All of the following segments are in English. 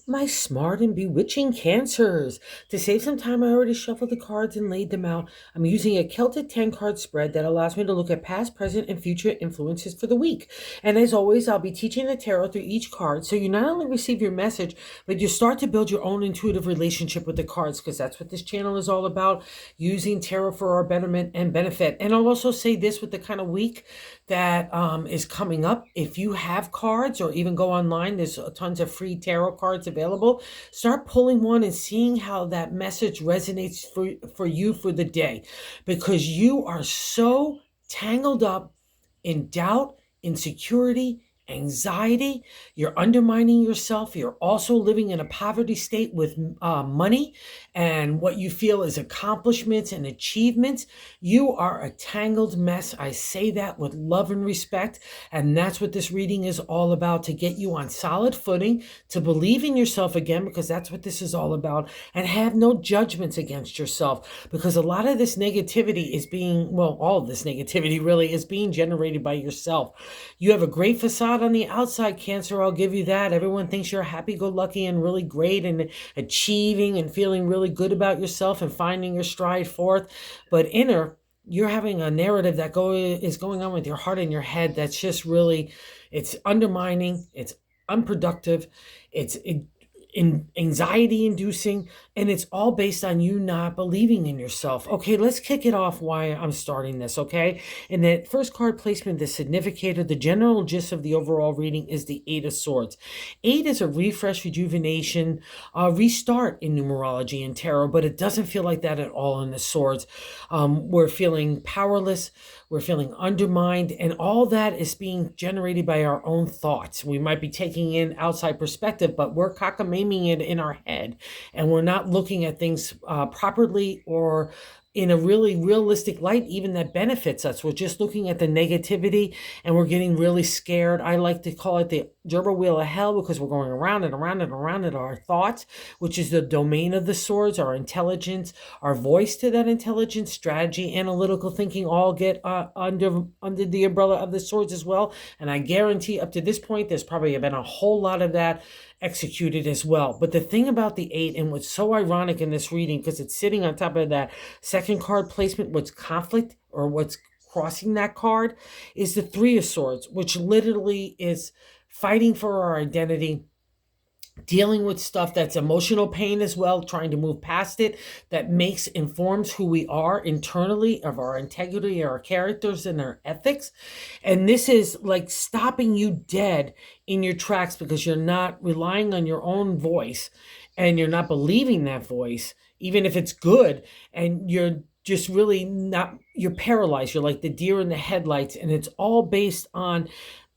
My smart and bewitching Cancers. To save some time, I already shuffled the cards and laid them out. I'm using a Celtic 10 card spread that allows me to look at past, present, and future influences for the week. And as always, I'll be teaching the tarot through each card. So you not only receive your message, but you start to build your own intuitive relationship with the cards, because that's what this channel is all about, using tarot for our betterment and benefit. And I'll also say this with the kind of week that is coming up. If you have cards or even go online, there's tons of free tarot cards available. Start pulling one and seeing how that message resonates for you for the day, because you are so tangled up in doubt, insecurity, anxiety. You're undermining yourself. You're also living in a poverty state with money and what you feel is accomplishments and achievements. You are a tangled mess. I say that with love and respect. And that's what this reading is all about, to get you on solid footing, to believe in yourself again, because that's what this is all about, and have no judgments against yourself, because a lot of this negativity is being, well, all of this negativity really is being generated by yourself. You have a great facade on the outside, Cancer. I'll give you that. Everyone thinks you're happy-go-lucky and really great and achieving and feeling really good about yourself and finding your stride forth. But inner, you're having a narrative that is going on with your heart and your head that's just really, it's undermining, it's unproductive, it's anxiety inducing, and it's all based on you not believing in yourself. Okay, let's kick it off why I'm starting this, okay? And that first card placement, the significator, the general gist of the overall reading is the Eight of Swords. Eight is a refresh, rejuvenation, restart in numerology and tarot, but it doesn't feel like that at all in the Swords. We're feeling powerless, we're feeling undermined, and all that is being generated by our own thoughts. We might be taking in outside perspective, but we're cockamaming it in our head, and we're not looking at things properly or in a really realistic light, even that benefits us. We're just looking at the negativity and we're getting really scared. I like to call it the gerbil wheel of hell, because we're going around and around and around in our thoughts, which is the domain of the Swords, our intelligence, our voice to that intelligence, strategy, analytical thinking, all get under the umbrella of the Swords as well. And I guarantee up to this point, there's probably been a whole lot of that executed as well. But the thing about the Eight, and what's so ironic in this reading, because it's sitting on top of that second card placement, what's conflict or what's crossing that card, is the Three of Swords, which literally is fighting for our identity, dealing with stuff that's emotional pain as well, trying to move past it, that informs who we are internally, of our integrity, our characters, and our ethics. And this is like stopping you dead in your tracks, because you're not relying on your own voice and you're not believing that voice, even if it's good, and you're just really not, you're paralyzed. You're like the deer in the headlights, and it's all based on,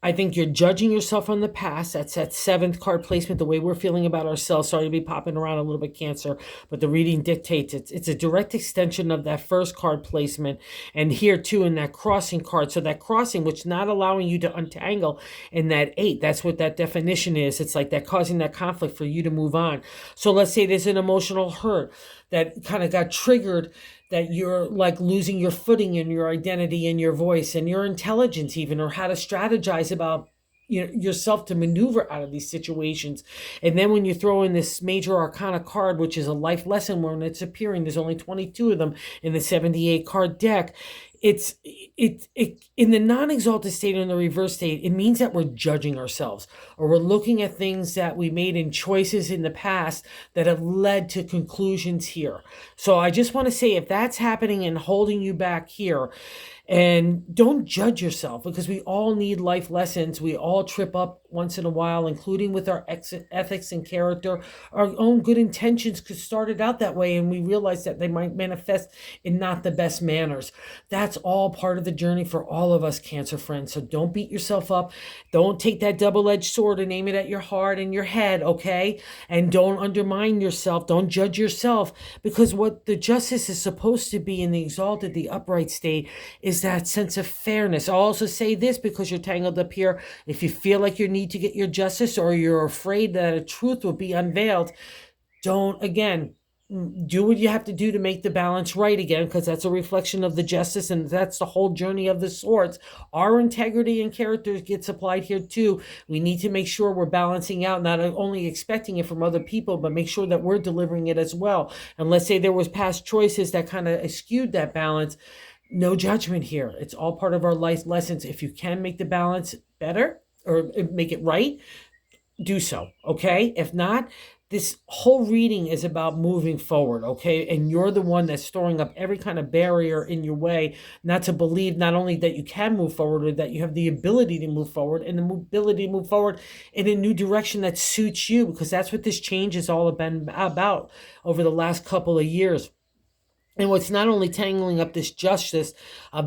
I think you're judging yourself from the past. That's that seventh card placement, the way we're feeling about ourselves. Sorry to be popping around a little bit, Cancer, but the reading dictates it. It's a direct extension of that first card placement. And here too, in that crossing card. So that crossing, which not allowing you to untangle in that Eight, that's what that definition is. It's like that causing that conflict for you to move on. So let's say there's an emotional hurt that kind of got triggered, that you're like losing your footing in your identity and your voice and your intelligence even, or how to strategize about yourself to maneuver out of these situations. And then when you throw in this major arcana card, which is a life lesson, when it's appearing, there's only 22 of them in the 78 card deck. It's in the non-exalted state or in the reverse state, it means that we're judging ourselves, or we're looking at things that we made in choices in the past that have led to conclusions here. So I just want to say, if that's happening and holding you back here, and don't judge yourself, because we all need life lessons. We all trip up once in a while, including with our ethics and character. Our own good intentions could start it out that way, and we realize that they might manifest in not the best manners. That's all part of the journey for all of us, Cancer friends. So don't beat yourself up. Don't take that double-edged sword and aim it at your heart and your head, okay? And don't undermine yourself. Don't judge yourself, because what the justice is supposed to be in the exalted, the upright state, is that sense of fairness. I'll also say this, because you're tangled up here. If you feel like you need to get your justice, or you're afraid that a truth will be unveiled, don't, again, do what you have to do to make the balance right again, because that's a reflection of the justice, and that's the whole journey of the swords. Our integrity and character gets applied here too. We need to make sure we're balancing out, not only expecting it from other people, but make sure that we're delivering it as well. And let's say there was past choices that kind of skewed that balance. No judgment here. It's all part of our life lessons. If you can make the balance better or make it right, do so. Okay. If not, this whole reading is about moving forward. Okay. And you're the one that's storing up every kind of barrier in your way, not to believe not only that you can move forward, or that you have the ability to move forward, and the ability to move forward in a new direction that suits you, because that's what this change has all been about over the last couple of years. And what's not only tangling up this justice,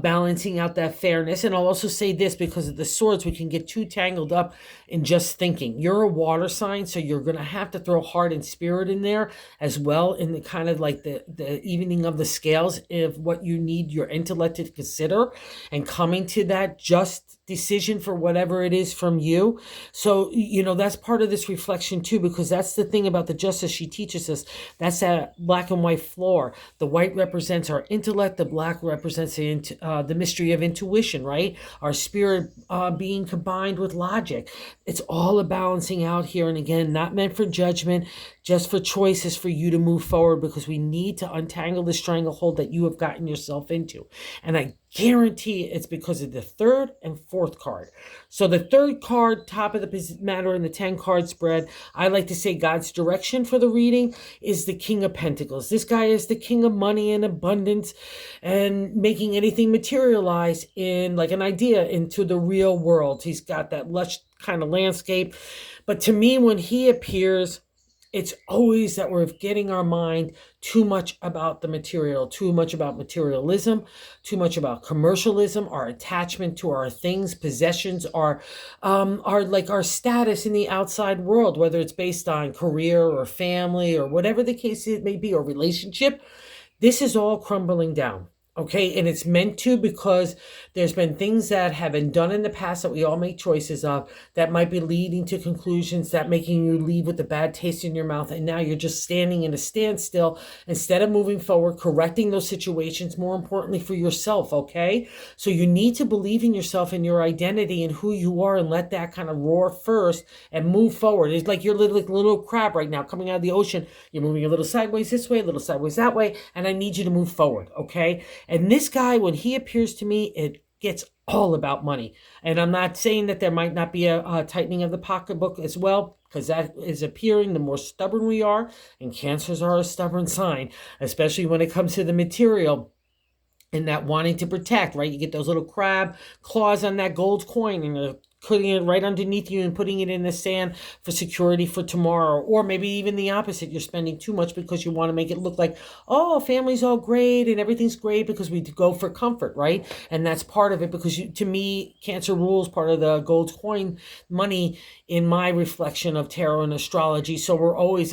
balancing out that fairness. And I'll also say this, because of the swords, we can get too tangled up in just thinking. You're a water sign, so you're going to have to throw heart and spirit in there as well, in the kind of like the evening of the scales of what you need your intellect to consider, and coming to that just decision for whatever it is from you. So, that's part of this reflection too, because that's the thing about the justice she teaches us. That's that black and white floor. The white represents our intellect. The black represents the mystery of intuition, right? Our spirit being combined with logic. It's all a balancing out here. And again, not meant for judgment, just for choices for you to move forward, because we need to untangle the stranglehold that you have gotten yourself into. And I guarantee it's because of the third and fourth card. So the third card, top of the matter in the 10 card spread, I like to say God's direction for the reading is the King of Pentacles. This guy is the king of money and abundance, and making anything materialize in like an idea into the real world. He's got that lush kind of landscape. But to me, when he appears, it's always that we're getting our mind too much about the material, too much about materialism, too much about commercialism, our attachment to our things, possessions, our like our status in the outside world, whether it's based on career or family or whatever the case it may be, or relationship. This is all crumbling down. Okay, and it's meant to, because there's been things that have been done in the past that we all make choices of, that might be leading to conclusions that making you leave with a bad taste in your mouth. And now you're just standing in a standstill instead of moving forward, correcting those situations, more importantly for yourself. Okay, so you need to believe in yourself and your identity and who you are, and let that kind of roar first and move forward. It's like you're like a little crab right now coming out of the ocean. You're moving a little sideways this way, a little sideways that way, and I need you to move forward. Okay. And this guy, when he appears to me, it gets all about money. And I'm not saying that there might not be a tightening of the pocketbook as well, because that is appearing the more stubborn we are. And cancers are a stubborn sign, especially when it comes to the material. And that wanting to protect, right? You get those little crab claws on that gold coin, and they're putting it right underneath you and putting it in the sand for security for tomorrow. Or maybe even the opposite. You're spending too much because you want to make it look like, oh, family's all great and everything's great, because we go for comfort, right? And that's part of it, because to me, Cancer rules part of the gold coin money in my reflection of tarot and astrology. So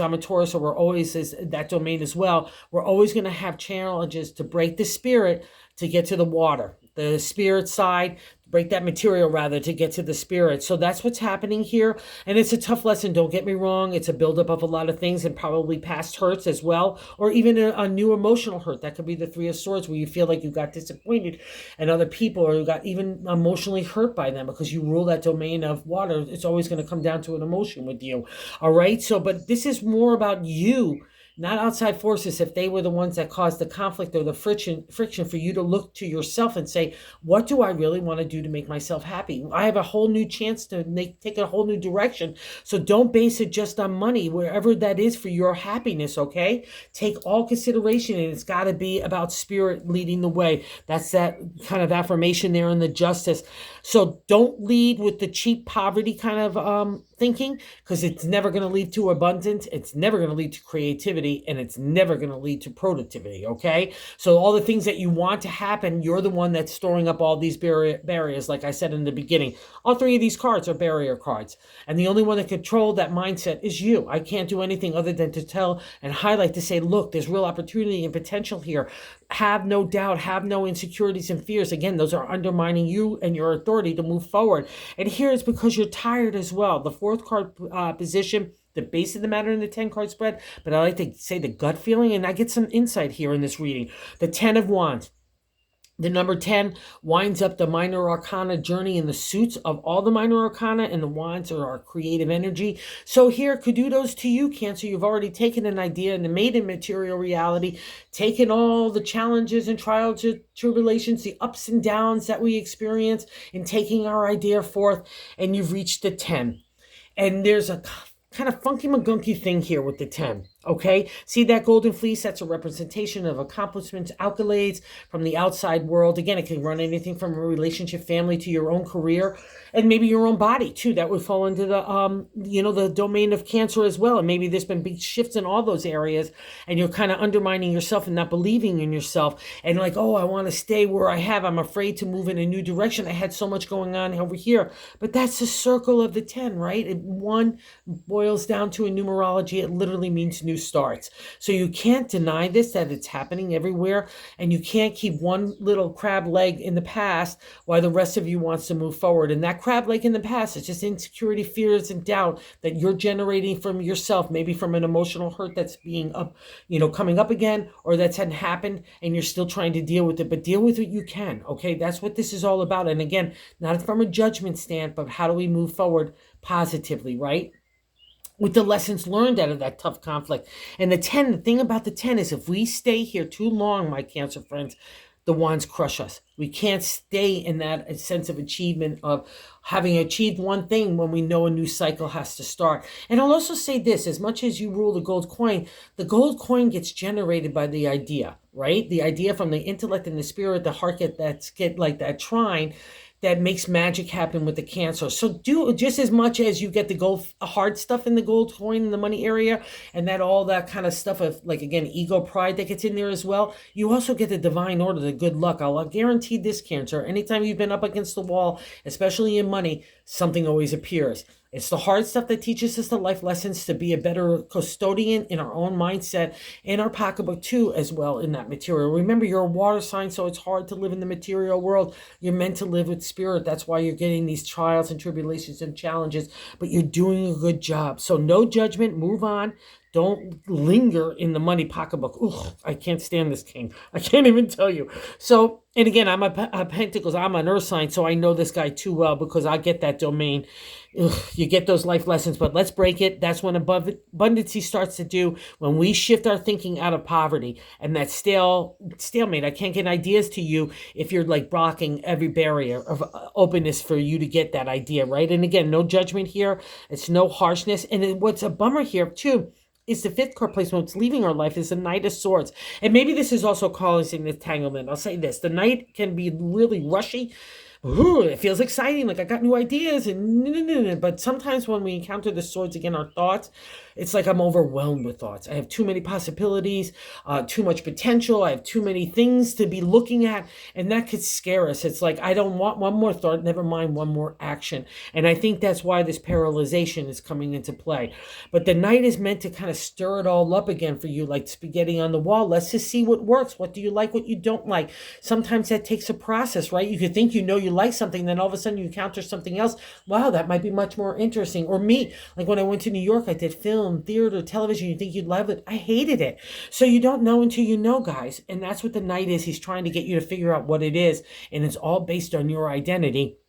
I'm a Taurus, so we're always, as that domain as well, we're always going to have challenges to break the spirit to get to the water, the spirit side, break that material rather, to get to the spirit. So that's what's happening here. And it's a tough lesson. Don't get me wrong. It's a buildup of a lot of things, and probably past hurts as well, or even a new emotional hurt. That could be the Three of Swords, where you feel like you got disappointed in other people, or you got even emotionally hurt by them, because you rule that domain of water. It's always going to come down to an emotion with you. All right. So, but this is more about you, not outside forces. If they were the ones that caused the conflict or the friction for you to look to yourself and say, what do I really want to do to make myself happy? I have a whole new chance to take a whole new direction. So don't base it just on money, wherever that is for your happiness. Okay. Take all consideration, and it's got to be about spirit leading the way. That's that kind of affirmation there in the justice. So don't lead with the cheap poverty kind of thinking, because it's never going to lead to abundance. It's never going to lead to creativity, and it's never going to lead to productivity. Okay. So all the things that you want to happen, you're the one that's storing up all these barriers. Like I said in the beginning, all three of these cards are barrier cards, and the only one that control that mindset is you. I can't do anything other than to tell and highlight, to say, look, there's real opportunity and potential here. Have no doubt, have no insecurities and fears. Again, those are undermining you and your authority to move forward. And here it's because you're tired as well. The fourth card position the base of the matter in the 10 card spread, but I like to say the gut feeling, and I get some insight here in this reading. The 10 of Wands. The number 10 winds up the minor arcana journey in the suits of all the minor arcana, and the wands are our creative energy. So here, kudos to you, Cancer. You've already taken an idea and made it material reality, taken all the challenges and trials and tribulations, the ups and downs that we experience, and taking our idea forth, and you've reached the 10. And there's a kind of funky magunky thing here with the 10. Okay, see that golden fleece? That's a representation of accomplishments, accolades from the outside world. Again, it can run anything from a relationship, family, to your own career, and maybe your own body too. That would fall into the the domain of Cancer as well. And maybe there's been big shifts in all those areas, and you're kind of undermining yourself and not believing in yourself, and like, oh, I want to stay where I have. I'm afraid to move in a new direction. I had so much going on over here. But that's the circle of the 10, right? One boils down to, in numerology, it literally means new starts. So you can't deny this, that it's happening everywhere, and you can't keep one little crab leg in the past while the rest of you wants to move forward. And that crab leg in the past is just insecurity, fears, and doubt that you're generating from yourself, maybe from an emotional hurt that's being up, coming up again, or that's hadn't happened, and you're still trying to deal with it. But deal with what you can, okay? That's what this is all about. And again, not from a judgment stand, but how do we move forward positively, right? With the lessons learned out of that tough conflict. And the thing about the 10 is, if we stay here too long, my Cancer friends, the wands crush us. We can't stay in that sense of achievement of having achieved one thing when we know a new cycle has to start. And I'll also say this, as much as you rule the gold coin gets generated by the idea, right? The idea from the intellect and the spirit, the heart get like that trine that makes magic happen with the Cancer. So do just as much as you get the gold hard stuff in the gold coin in the money area, and that all that kind of stuff of, like, again, ego, pride that gets in there as well. You also get the divine order, the good luck. I'll guarantee this, Cancer. Anytime you've been up against the wall, especially in money, something always appears. It's the hard stuff that teaches us the life lessons to be a better custodian in our own mindset, in our pocketbook too, as well, in that material. Remember, you're a water sign, so it's hard to live in the material world. You're meant to live with spirit. That's why you're getting these trials and tribulations and challenges, but you're doing a good job. So no judgment, move on. Don't linger in the money pocketbook. Ugh, I can't stand this, King. I can't even tell you. So, and again, I'm a Pentacles. I'm an Earth sign, so I know this guy too well because I get that domain. Ugh, you get those life lessons, but let's break it. That's when abundancy starts to do, when we shift our thinking out of poverty and that stalemate. I can't get ideas to you if you're like blocking every barrier of openness for you to get that idea, right? And again, no judgment here. It's no harshness. And what's a bummer here too is the 5th card placement. What's leaving our life is the Knight of Swords. And maybe this is also causing entanglement. I'll say this. The Knight can be really rushy. Ooh, it feels exciting, like I got new ideas, but sometimes when we encounter the swords again, our thoughts, it's like I'm overwhelmed with thoughts. I have too many possibilities, too much potential. I have too many things to be looking at, and that could scare us. It's like, I don't want one more thought, never mind one more action. And I think that's why this paralyzation is coming into play. But the Knight is meant to kind of stir it all up again for you, like spaghetti on the wall. Let's just see what works. What do you like, what you don't like? Sometimes that takes a process, right? You could think you know you like something, then all of a sudden you encounter something else. Wow, that might be much more interesting. Or me, like when I went to New York, I did film, theater, television. You think you'd love it. I hated it. So you don't know until you know, guys. And that's what the Knight is. He's trying to get you to figure out what it is. And it's all based on your identity.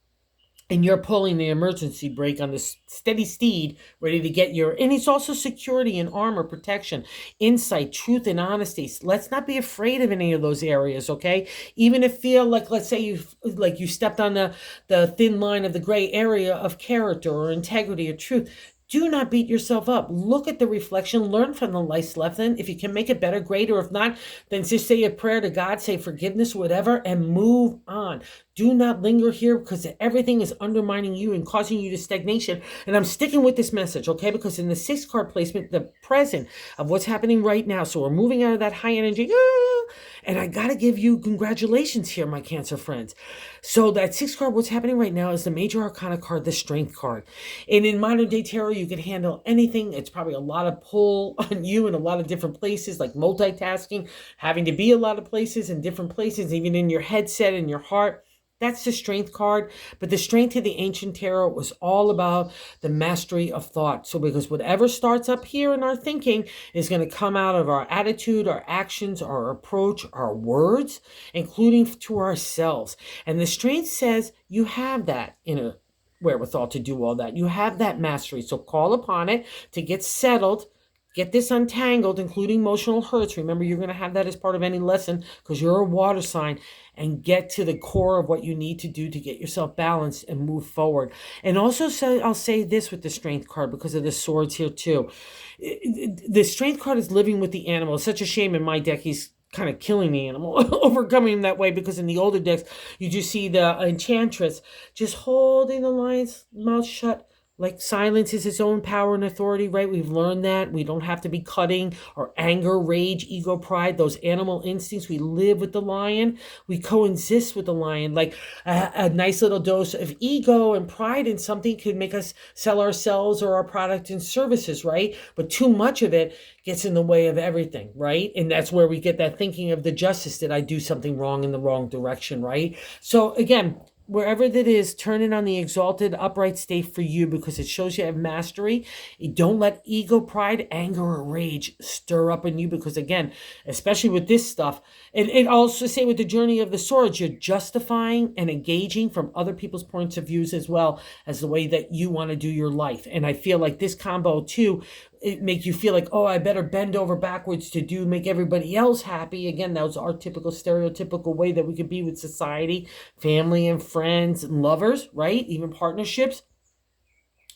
And you're pulling the emergency brake on this steady steed, ready to get your... And it's also security and armor, protection, insight, truth, and honesty. Let's not be afraid of any of those areas, okay? Even if feel like, let's say you stepped on the thin line of the gray area of character or integrity or truth. Do not beat yourself up. Look at the reflection. Learn from the life's lesson. If you can make it better, great. Or if not, then just say a prayer to God, say forgiveness, whatever, and move on. Do not linger here because everything is undermining you and causing you to stagnation. And I'm sticking with this message, okay? Because in the 6th card placement, the present of what's happening right now. So we're moving out of that high energy. And I got to give you congratulations here, my Cancer friends. So that 6th card, what's happening right now, is the Major Arcana card, the Strength card. And in modern day tarot, you can handle anything. It's probably a lot of pull on you in a lot of different places, like multitasking, having to be a lot of places in different places, even in your headset and your heart. That's the strength card. But the strength of the ancient tarot was all about the mastery of thought. So because whatever starts up here in our thinking is going to come out of our attitude, our actions, our approach, our words, including to ourselves. And the strength says you have that inner wherewithal to do all that. You have that mastery. So call upon it to get settled. Get this untangled, including emotional hurts. Remember, you're going to have that as part of any lesson because you're a water sign, and get to the core of what you need to do to get yourself balanced and move forward. And also, I'll say this with the strength card because of the swords here too. The strength card is living with the animal. It's such a shame in my deck he's kind of killing the animal, overcoming him that way, because in the older decks, you just see the enchantress just holding the lion's mouth shut. Like silence is its own power and authority, right? We've learned that. We don't have to be cutting or anger, rage, ego, pride, those animal instincts. We live with the lion. We coexist with the lion. Like a nice little dose of ego and pride in something could make us sell ourselves or our product and services, right? But too much of it gets in the way of everything, right? And that's where we get that thinking of the justice. Did I do something wrong in the wrong direction, right? So again, wherever that is, turn it on the exalted upright state for you because it shows you have mastery. Don't let ego, pride, anger, or rage stir up in you because, again, especially with this stuff, it also say with the journey of the swords, you're justifying and engaging from other people's points of views as well as the way that you want to do your life. And I feel like this combo too, it makes you feel like, oh, I better bend over backwards to make everybody else happy. Again, that was our typical stereotypical way that we could be with society, family and friends and lovers, right? Even partnerships.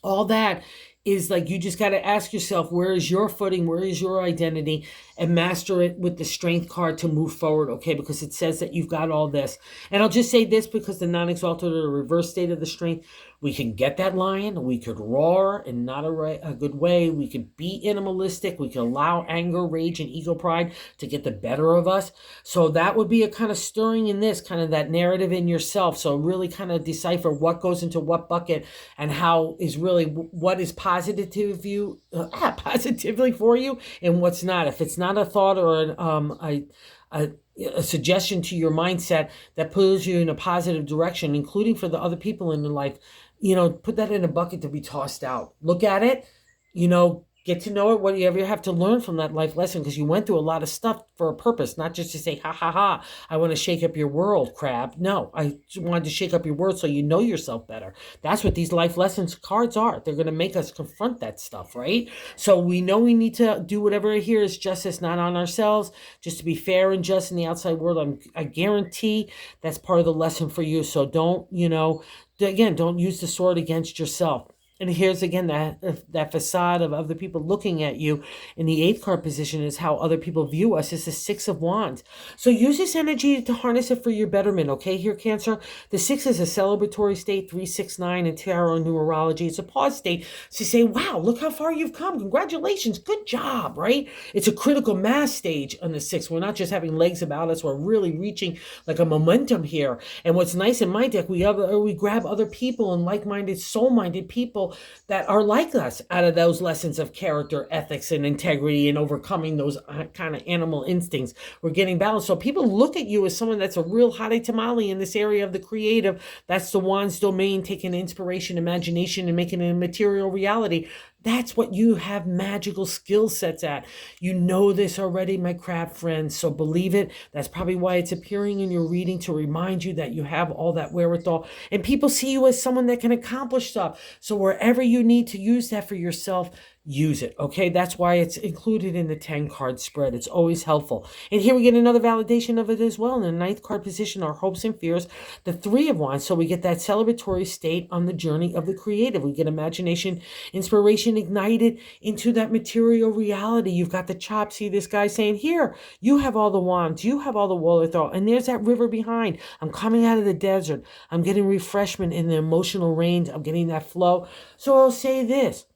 All that is like, you just got to ask yourself, where is your footing? Where is your identity? And master it with the strength card to move forward, okay? Because it says that you've got all this. And I'll just say this because the non-exalted or the reverse state of the strength, we can get that lion, we could roar in not a good way, we could be animalistic, we could allow anger, rage, and ego pride to get the better of us. So that would be a kind of stirring in this, kind of that narrative in yourself. So really kind of decipher what goes into what bucket and how is really what is positively for you and what's not. If it's not a thought or a suggestion to your mindset that pulls you in a positive direction, including for the other people in your life, put that in a bucket to be tossed out. Look at it, get to know it, whatever you have to learn from that life lesson, because you went through a lot of stuff for a purpose, not just to say, ha, ha, ha, I want to shake up your world, crab. No, I wanted to shake up your world so you know yourself better. That's what these life lessons cards are. They're going to make us confront that stuff, right? So we know we need to do whatever here is justice, not on ourselves, just to be fair and just in the outside world. I guarantee that's part of the lesson for you. So don't use the sword against yourself. And here's again that facade of other people looking at you in the 8th card position is how other people view us. It's the 6 of Wands. So use this energy to harness it for your betterment, okay, here, Cancer? The 6 is a celebratory state, 369 in tarot numerology. It's a pause state. So you say, wow, look how far you've come. Congratulations. Good job, right? It's a critical mass stage on the 6. We're not just having legs about us. We're really reaching like a momentum here. And what's nice in my deck, we grab other people and like-minded, soul-minded people that are like us out of those lessons of character, ethics, and integrity and overcoming those kind of animal instincts. We're getting balanced. So people look at you as someone that's a real hottie tamale in this area of the creative. That's the Wands domain, taking inspiration, imagination, and making it a material reality. That's what you have magical skill sets at. You know this already, my crab friends, so believe it. That's probably why it's appearing in your reading to remind you that you have all that wherewithal. And people see you as someone that can accomplish stuff. So wherever you need to use that for yourself, use it, okay? That's why it's included in the 10-card spread. It's always helpful. And here we get another validation of it as well. In the 9th card position, our hopes and fears, the 3 of Wands. So we get that celebratory state on the journey of the creative. We get imagination, inspiration ignited into that material reality. You've got the chop. See this guy saying, here, you have all the wands. You have all the wherewithal. And there's that river behind. I'm coming out of the desert. I'm getting refreshment in the emotional range. I'm getting that flow. So I'll say this.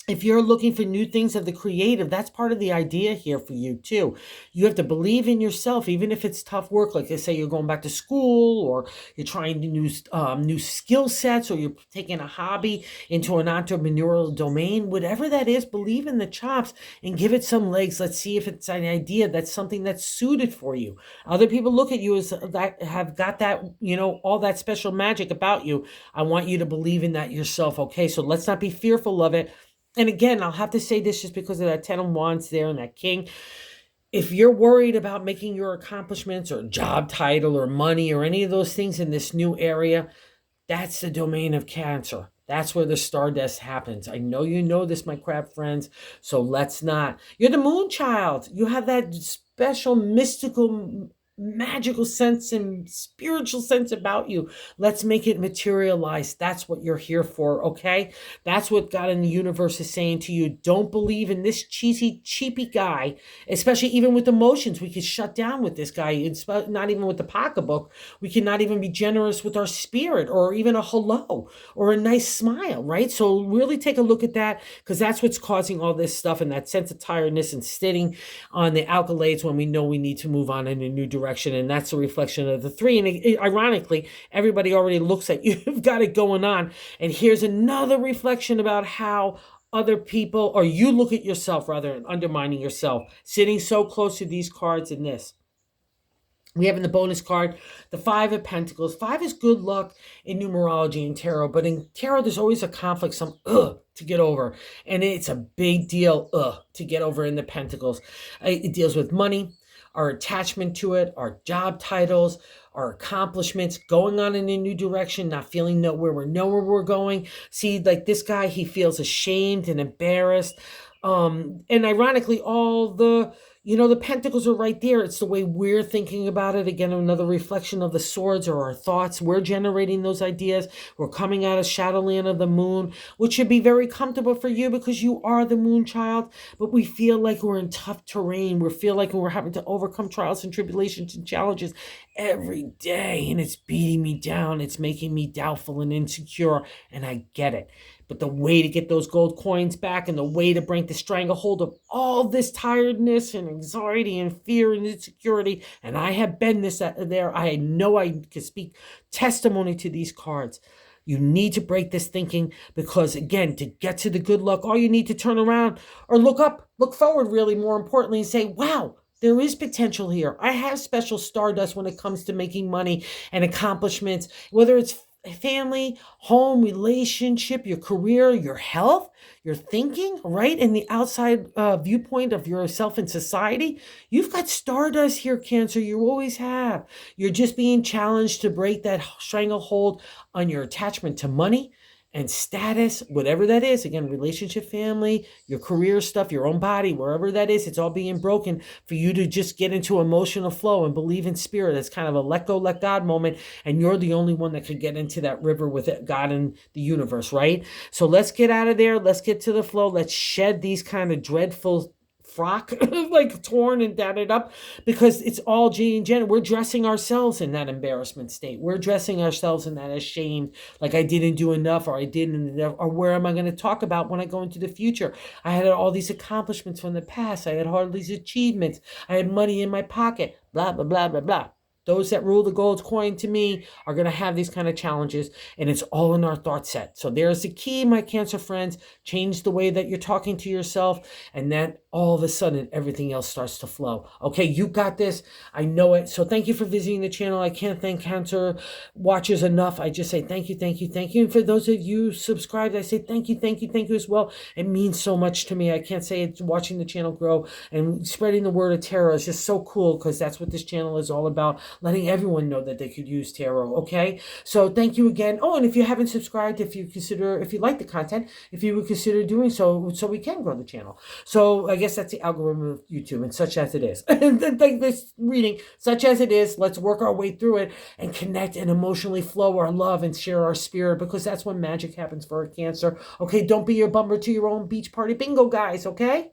If you're looking for new things of the creative, that's part of the idea here for you too. You have to believe in yourself, even if it's tough work. Like I say, you're going back to school, or you're trying new skill sets, or you're taking a hobby into an entrepreneurial domain. Whatever that is, believe in the chops and give it some legs. Let's see if it's an idea that's something that's suited for you. Other people look at you as that have got that, all that special magic about you. I want you to believe in that yourself. Okay, so let's not be fearful of it. And again, I'll have to say this just because of that 10 of Wands there and that King. If you're worried about making your accomplishments or job title or money or any of those things in this new area, that's the domain of Cancer. That's where the stardust happens. I know you know this, my crab friends, so let's not. You're the moon child. You have that special, mystical, magical sense and spiritual sense about you. Let's make it materialize. That's what you're here for, okay? That's what God in the universe is saying to you. Don't believe in this cheesy, cheapy guy, especially even with emotions. We could shut down with this guy. It's not even with the pocketbook. We cannot even be generous with our spirit, or even a hello or a nice smile, right? So really take a look at that, because that's what's causing all this stuff, and that sense of tiredness and sitting on the accolades when we know we need to move on in a new direction. And that's a reflection of the 3. And ironically, everybody already looks at you. You've got it going on. And here's another reflection about how other people, or you look at yourself rather, and undermining yourself, sitting so close to these cards in this. We have in the bonus card the 5 of Pentacles. 5 is good luck in numerology and tarot, but in tarot there's always a conflict, some to get over, and it's a big deal to get over in the Pentacles. It deals with money, our attachment to it, our job titles, our accomplishments, going on in a new direction, not feeling where we're going. See, like this guy, he feels ashamed and embarrassed. And ironically, all the pentacles are right there. It's the way we're thinking about it. Again, another reflection of the swords, or our thoughts. We're generating those ideas. We're coming out of Shadowland of the moon, which should be very comfortable for you because you are the moon child. But we feel like we're in tough terrain. We feel like we're having to overcome trials and tribulations and challenges every day. And it's beating me down. It's making me doubtful and insecure. And I get it. But the way to get those gold coins back, and the way to break the stranglehold of all this tiredness and anxiety and fear and insecurity, and I have been there. I know I can speak testimony to these cards. You need to break this thinking, because again, to get to the good luck, all you need to turn around or look up, look forward, really more importantly, and say, wow, there is potential here. I have special stardust when it comes to making money and accomplishments, whether it's family, home, relationship, your career, your health, your thinking, right? And the outside viewpoint of yourself in society. You've got stardust here, Cancer. You always have. You're just being challenged to break that stranglehold on your attachment to money and status, whatever that is. Again, relationship, family, your career stuff, your own body, wherever that is, it's all being broken for you to just get into emotional flow and believe in spirit. It's kind of a let go, let God moment. And you're the only one that could get into that river with God and the universe, right? So let's get out of there. Let's get to the flow. Let's shed these kind of dreadful frock, like torn and tatted up, because it's all Jane and Jen. We're dressing ourselves in that embarrassment state. We're dressing ourselves in that ashamed, like I didn't do enough, or I didn't enough, or where am I going to talk about when I go into the future? I had all these accomplishments from the past. I had all these achievements. I had money in my pocket, blah, blah, blah, blah, blah. Those that rule the gold coin to me are going to have these kind of challenges, and it's all in our thought set. So there's the key, my Cancer friends. Change the way that you're talking to yourself, and then all of a sudden everything else starts to flow. Okay, you got this. I know it. So thank you for visiting the channel. I can't thank Cancer watchers enough. I just say thank you, thank you, thank you. And for those of you subscribed, I say thank you, thank you, thank you as well. It means so much to me. I can't say it. Watching the channel grow and spreading the word of tarot is just so cool, because that's what this channel is all about. Letting everyone know that they could use tarot. Okay, so thank you again. Oh, and if you haven't subscribed, if you like the content, if you would consider doing so we can grow the channel. So I guess that's the algorithm of YouTube, and such as it is. And then this reading, such as it is, let's work our way through it and connect and emotionally flow our love and share our spirit, because that's when magic happens for a Cancer. Okay, don't be your bummer to your own beach party bingo, guys. Okay.